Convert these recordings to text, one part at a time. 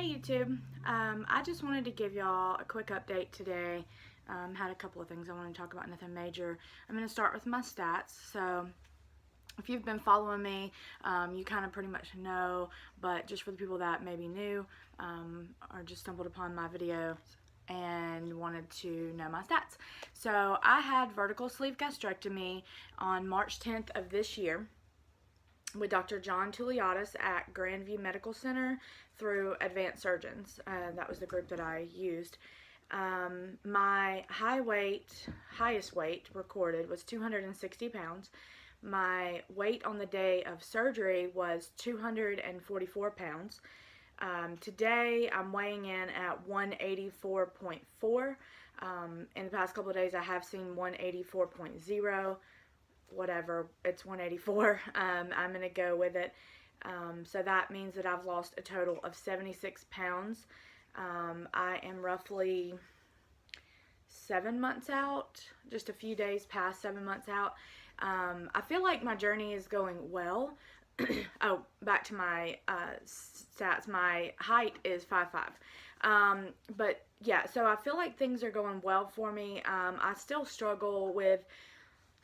YouTube. I just wanted to give y'all a quick update today. Had a couple of things I want to talk about, nothing major. I'm going to start with my stats. So if you've been following me, you kind of pretty much know, but just for the people that may be new or just stumbled upon my video and wanted to know my stats. So I had vertical sleeve gastrectomy on March 10th of this year with Dr. John Touliatis at Grandview Medical Center through Advanced Surgeons. That was the group that I used. My highest weight recorded was 260 pounds. My weight on the day of surgery was 244 pounds. Today I'm weighing in at 184.4. In the past couple of days I have seen 184.0. Whatever, it's 184. I'm going to go with it. So that means that I've lost a total of 76 pounds. I am roughly 7 months out, just a few days past 7 months out. I feel like my journey is going well. Oh, back to my stats. My height is 5'5". But yeah, so I feel like things are going well for me. I still struggle with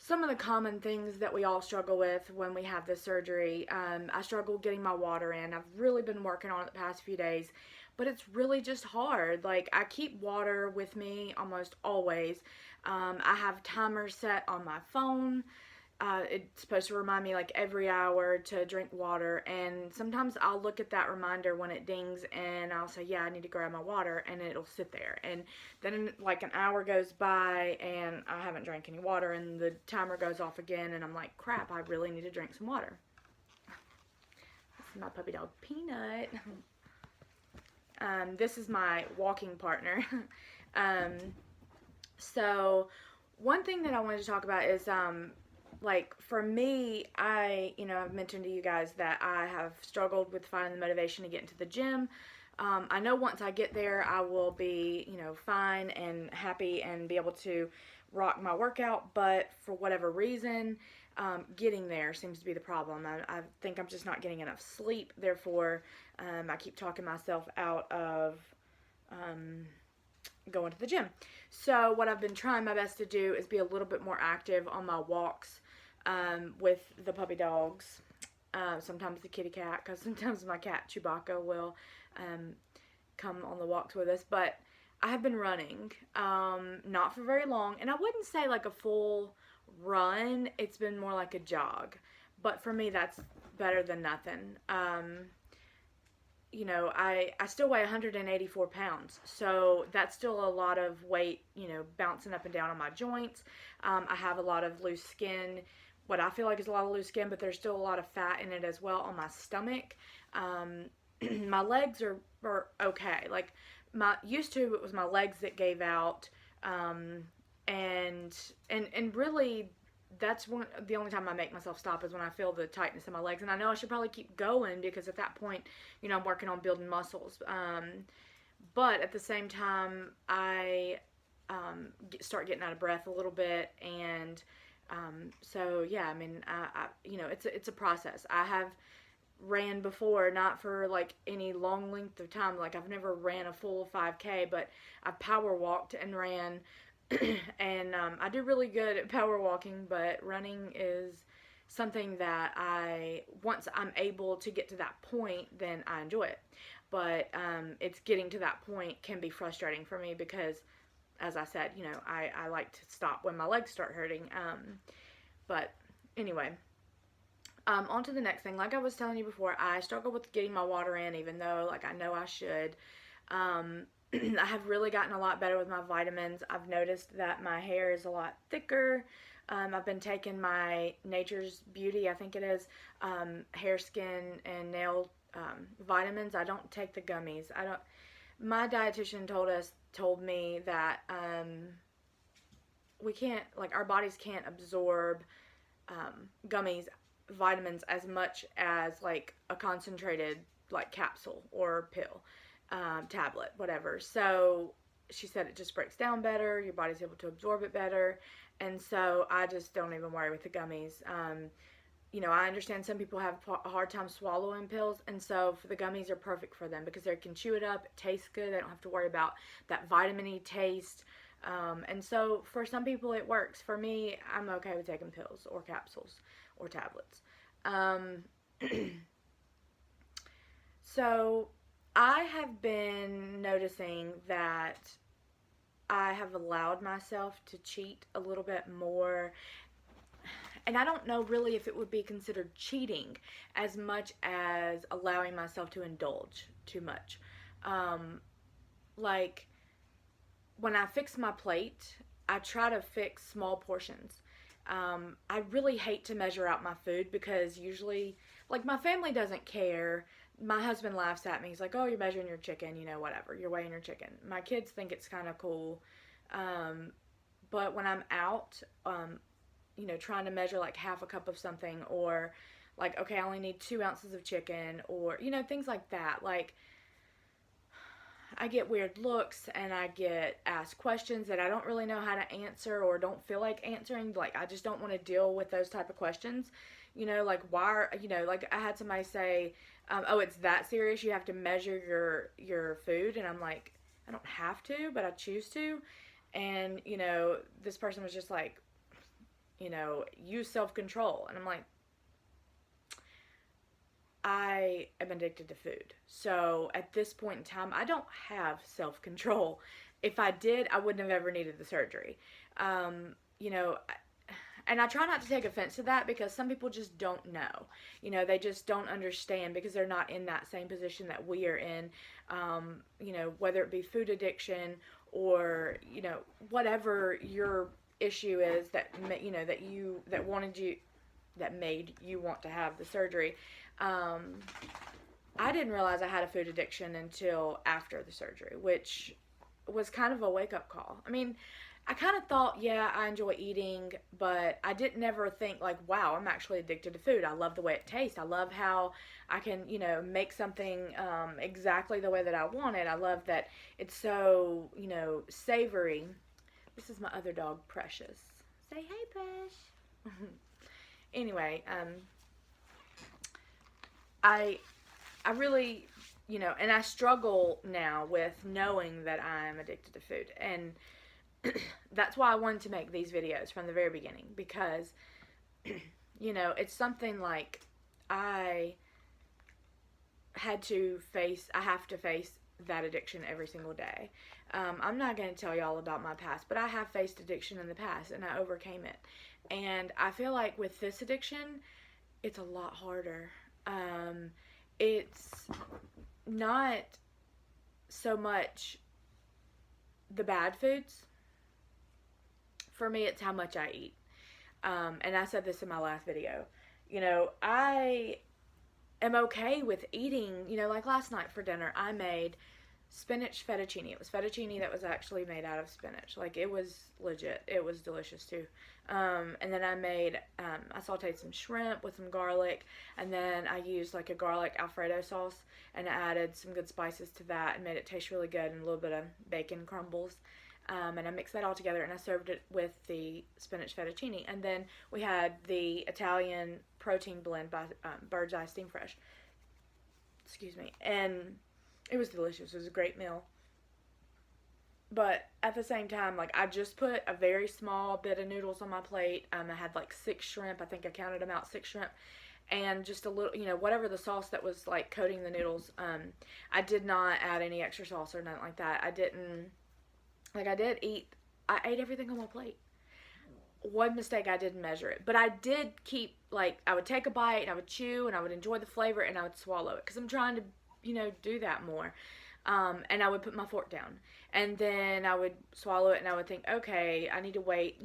some of the common things that we all struggle with when we have this surgery. I struggle getting my water in. I've really been working on it the past few days, but it's really just hard. Like, I keep water with me almost always. I have timers set on my phone. It's supposed to remind me like every hour to drink water, and sometimes I'll look at that reminder when it dings and I'll say, yeah, I need to grab my water, and it'll sit there, and then like an hour goes by and I haven't drank any water, and the timer goes off again, and I'm like, crap, I really need to drink some water. This is my puppy dog Peanut. This is my walking partner. So one thing that I wanted to talk about is like, for me, I've mentioned to you guys that I have struggled with finding the motivation to get into the gym. I know once I get there, I will be, fine and happy and be able to rock my workout, but for whatever reason, getting there seems to be the problem. I think I'm just not getting enough sleep, therefore, I keep talking myself out of going to the gym. So what I've been trying my best to do is be a little bit more active on my walks with the puppy dogs, sometimes the kitty cat, because sometimes my cat Chewbacca will come on the walks with us. But I have been running, not for very long, and I wouldn't say like a full run. It's been more like a jog, but for me that's better than nothing. I still weigh 184 pounds, so that's still a lot of weight, bouncing up and down on my joints. I have a lot of loose skin, what I feel like is a lot of loose skin, but there's still a lot of fat in it as well on my stomach. My legs are okay. Like, used to, it was my legs that gave out, and really, that's the only time I make myself stop is when I feel the tightness in my legs. And I know I should probably keep going because at that point, I'm working on building muscles. But at the same time, I start getting out of breath a little bit. And so, yeah, I mean, it's a process. I have ran before, not for like any long length of time. Like, I've never ran a full 5K, but I've power walked and ran. And I do really good at power walking, but running is something that once I'm able to get to that point, then I enjoy it. But it's getting to that point can be frustrating for me because, as I said, I like to stop when my legs start hurting. But anyway, on to the next thing. Like I was telling you before, I struggle with getting my water in, even though like I know I should. I have really gotten a lot better with my vitamins. I've noticed that my hair is a lot thicker. I've been taking my Nature's Beauty, I think it is, hair, skin, and nail vitamins. I don't take the gummies. My dietitian told me that we can't, like, our bodies can't absorb gummies, vitamins as much as like a concentrated like capsule or pill. Tablet, whatever. So she said it just breaks down better, your body's able to absorb it better, and so I just don't even worry with the gummies. I understand some people have a hard time swallowing pills, and so the gummies are perfect for them because they can chew it up, it tastes good, they don't have to worry about that vitamin-y taste. And so for some people it works. For me, I'm okay with taking pills or capsules or tablets. Um, so I have been noticing that I have allowed myself to cheat a little bit more. And I don't know really if it would be considered cheating as much as allowing myself to indulge too much. Um, like when I fix my plate, I try to fix small portions. I really hate to measure out my food because usually, like, my family doesn't care. My husband laughs at me. He's like, "Oh, you're measuring your chicken, whatever. You're weighing your chicken." My kids think it's kind of cool. Um, but when I'm out, trying to measure like half a cup of something, or like, okay, I only need 2 ounces of chicken, or, things like that. Like, I get weird looks and I get asked questions that I don't really know how to answer or don't feel like answering. Like, I just don't want to deal with those type of questions. Like, why are, like, I had somebody say, "Oh, it's that serious? You have to measure your food?" And I'm like, "I don't have to, but I choose to." And, this person was just like, use self-control. And I'm like, I am addicted to food. So at this point in time, I don't have self-control. If I did, I wouldn't have ever needed the surgery. Um, you know, and I try not to take offense to that because some people just don't know. They just don't understand because they're not in that same position that we are in. Whether it be food addiction or, whatever your issue is that made you want to have the surgery. I didn't realize I had a food addiction until after the surgery, which was kind of a wake-up call. I mean, I kind of thought, yeah, I enjoy eating, but I didn't never think like, wow, I'm actually addicted to food. I love the way it tastes. I love how I can, make something exactly the way that I want it. I love that it's so, savory. This is my other dog, Precious. Say hey, Precious. Anyway, I really, and I struggle now with knowing that I'm addicted to food. And that's why I wanted to make these videos from the very beginning, because, it's something like I have to face that addiction every single day. I'm not going to tell y'all about my past, but I have faced addiction in the past and I overcame it. And I feel like with this addiction, it's a lot harder. It's not so much the bad foods. For me, it's how much I eat. And I said this in my last video. I am okay with eating, like last night for dinner, I made spinach fettuccine. It was fettuccine that was actually made out of spinach. Like, it was legit. It was delicious too. And then I sauteed some shrimp with some garlic, and then I used like a garlic Alfredo sauce, and I added some good spices to that and made it taste really good, and a little bit of bacon crumbles. And I mixed that all together, and I served it with the spinach fettuccine. And then we had the Italian protein blend by Bird's Eye Steam Fresh. Excuse me. And it was delicious. It was a great meal. But at the same time, like, I just put a very small bit of noodles on my plate. I had like 6 shrimp. I think I counted them out, 6 shrimp. And just a little, whatever the sauce that was like coating the noodles. I did not add any extra sauce or nothing like that. I ate everything on my plate. One mistake, I didn't measure it. But I did keep, like, I would take a bite and I would chew and I would enjoy the flavor and I would swallow it. Because I'm trying to, do that more. And I would put my fork down. And then I would swallow it and I would think, okay, I need to wait,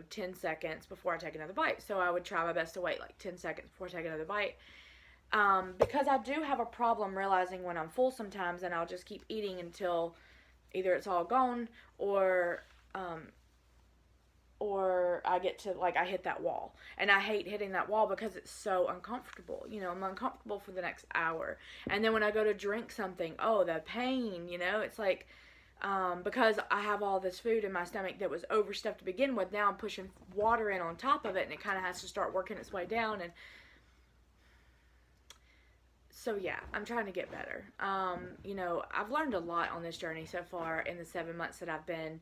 10 seconds before I take another bite. So I would try my best to wait like 10 seconds before I take another bite. Because I do have a problem realizing when I'm full sometimes, and I'll just keep eating until either it's all gone or I get to, like, I hit that wall. And I hate hitting that wall because it's so uncomfortable. I'm uncomfortable for the next hour. And then when I go to drink something, oh, the pain, it's like, because I have all this food in my stomach that was overstuffed to begin with, now I'm pushing water in on top of it, and it kind of has to start working its way down. And So yeah, I'm trying to get better. You know, I've learned a lot on this journey so far in the 7 months that I've been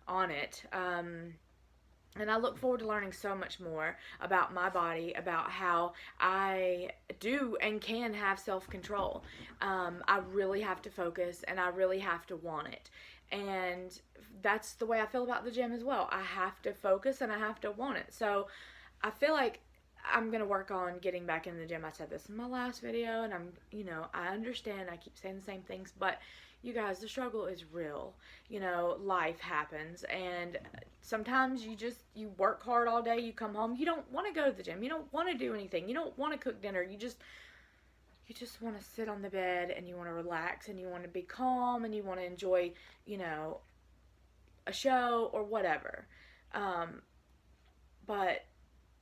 on it. And I look forward to learning so much more about my body, about how I do and can have self control. I really have to focus and I really have to want it. And that's the way I feel about the gym as well. I have to focus and I have to want it. So I feel like I'm going to work on getting back in the gym. I said this in my last video, and I understand I keep saying the same things, but you guys, the struggle is real. You know, life happens, and sometimes you work hard all day, you come home, you don't want to go to the gym, you don't want to do anything, you don't want to cook dinner, you just want to sit on the bed and you want to relax and you want to be calm and you want to enjoy, you know, a show or whatever. But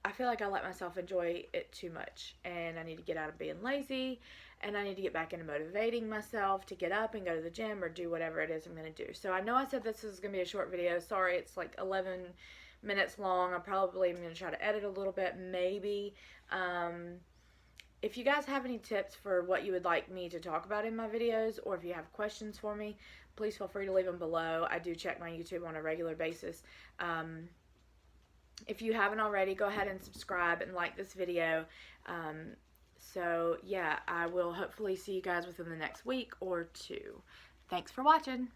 I feel like I let myself enjoy it too much, and I need to get out of being lazy, and I need to get back into motivating myself to get up and go to the gym or do whatever it is I'm going to do. So I know I said this is going to be a short video. Sorry, it's like 11 minutes long. I'm probably going to try to edit a little bit, maybe. If you guys have any tips for what you would like me to talk about in my videos, or if you have questions for me, please feel free to leave them below. I do check my YouTube on a regular basis. If you haven't already, go ahead and subscribe and like this video. So yeah, I will hopefully see you guys within the next week or two. Thanks for watching.